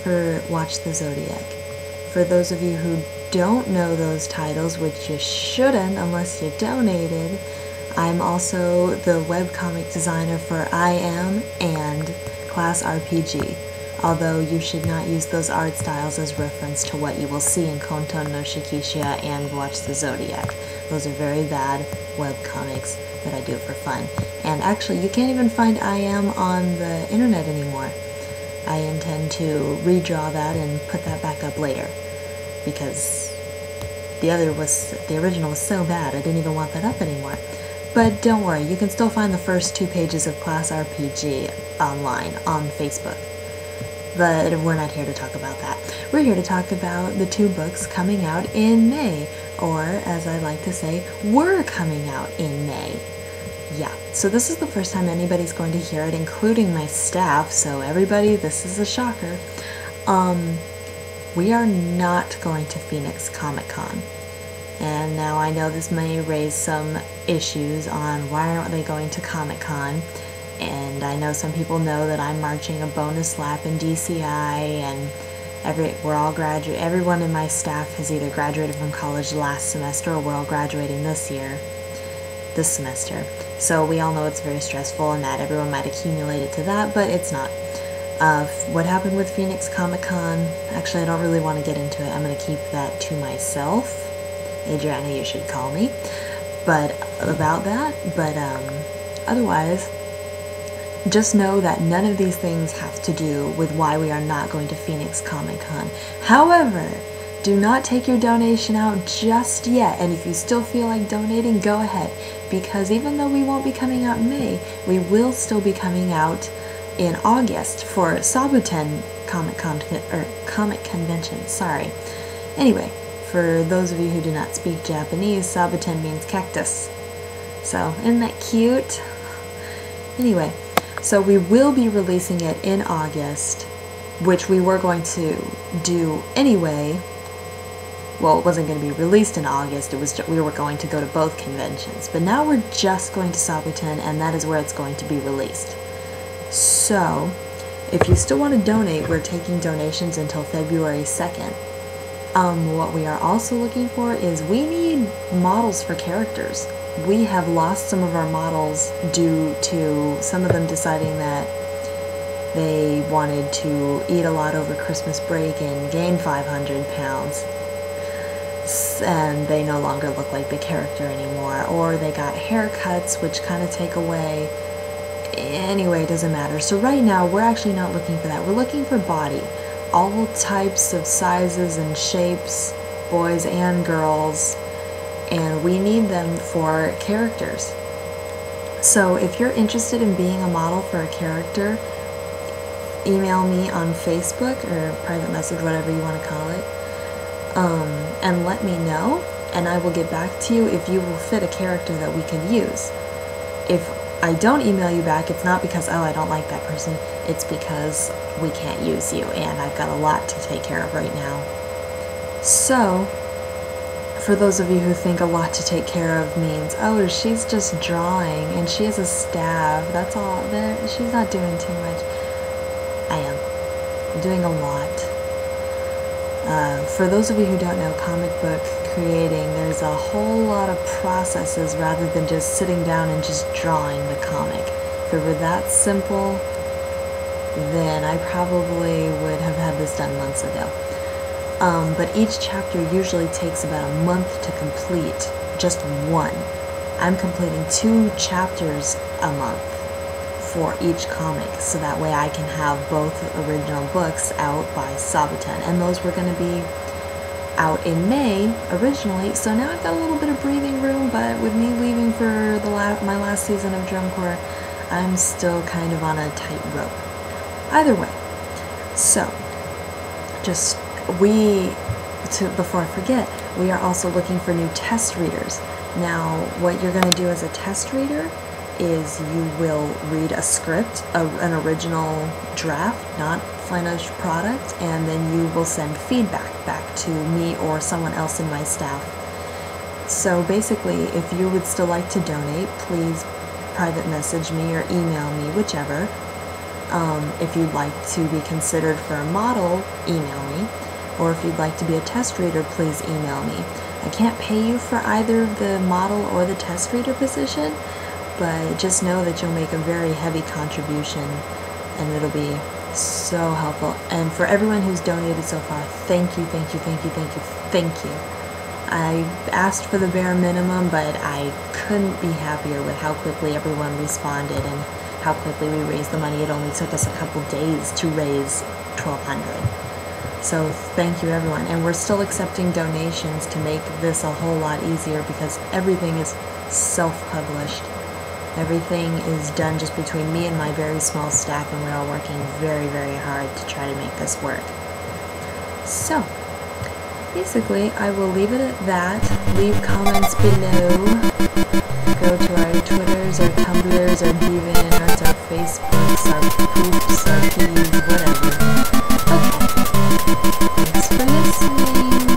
for Watch the Zodiac. For those of you who don't know those titles, which you shouldn't unless you donated, I'm also the webcomic designer for I Am and Class RPG, although you should not use those art styles as reference to what you will see in Konton no Shikisha and Watch the Zodiac. Those are very bad webcomics that I do for fun. And actually, you can't even find I Am on the internet anymore. I intend to redraw that and put that back up later, because the original was so bad I didn't even want that up anymore. But don't worry, you can still find the first 2 pages of Class RPG online on Facebook. But we're not here to talk about that. We're here to talk about the 2 books coming out in May, or as I like to say, were coming out in May. Yeah, so this is the first time anybody's going to hear it, including my staff, so everybody, this is a shocker. We are not going to Phoenix Comic Con. And now I know this may raise some issues on why aren't they going to Comic Con. And I know some people know that I'm marching a bonus lap in DCI, and everyone in my staff has either graduated from college last semester or we're all graduating this semester. So we all know it's very stressful and that everyone might accumulate it to that, but it's not. What happened with Phoenix Comic Con, actually I don't really want to get into it. I'm going to keep that to myself. Adriana, you should call me. But otherwise, just know that none of these things have to do with why we are not going to Phoenix Comic Con. However, do not take your donation out just yet, and if you still feel like donating, go ahead, because even though we won't be coming out in May, we will still be coming out in August for Sabuten Comic Convention. Sorry. Anyway, for those of you who do not speak Japanese, Sabuten means cactus. So, isn't that cute? Anyway, so we will be releasing it in August, which we were going to do anyway. Well, it wasn't going to be released in August, we were going to go to both conventions. But now we're just going to Sabuten, and that is where it's going to be released. So, if you still want to donate, we're taking donations until February 2nd. What we are also looking for is we need models for characters. We have lost some of our models due to some of them deciding that they wanted to eat a lot over Christmas break and gain 500 pounds. And they no longer look like the character anymore. Or they got haircuts, which kind of take away. Anyway, it doesn't matter. So right now, we're actually not looking for that. We're looking for body. All types of sizes and shapes, boys and girls, and we need them for characters. So if you're interested in being a model for a character, email me on Facebook or private message, whatever you want to call it, and let me know, and I will get back to you if you will fit a character that we can use. If I don't email you back, it's not because, oh, I don't like that person, it's because we can't use you, and I've got a lot to take care of right now. So, for those of you who think a lot to take care of means, oh, she's just drawing, and she has a staff, that's all, she's not doing too much. I am. I'm doing a lot. For those of you who don't know comic book creating, there's a whole lot of processes rather than just sitting down and just drawing the comic. If it were that simple, then I probably would have had this done months ago. But each chapter usually takes about a month to complete, just one. I'm completing 2 chapters a month for each comic, so that way I can have both original books out by Sabuten, and those were going to be out in May originally, so now I've got a little bit of breathing room, but with me leaving for my last season of Drum Corps, I'm still kind of on a tight rope. Either way, so before I forget, we are also looking for new test readers. Now, what you're going to do as a test reader is you will read a script, an original draft, not finished product, and then you will send feedback back to me or someone else in my staff. So basically, if you would still like to donate, please private message me or email me, whichever, If you'd like to be considered for a model, email me. Or if you'd like to be a test reader, please email me. I can't pay you for either the model or the test reader position, but just know that you'll make a very heavy contribution, and it'll be so helpful. And for everyone who's donated so far, thank you, thank you, thank you, thank you, thank you. I asked for the bare minimum, but I couldn't be happier with how quickly everyone responded and how quickly we raised the money. It only took us a couple days to raise $1,200. So thank you, everyone. And we're still accepting donations to make this a whole lot easier, because everything is self-published. Everything is done just between me and my very small staff, and we're all working very, very hard to try to make this work. So, basically, I will leave it at that. Leave comments below. Go to our Twitters, our Tumblrs, our DeviantArts, our Facebooks, our poops, our peas, whatever. Okay. Thanks for listening.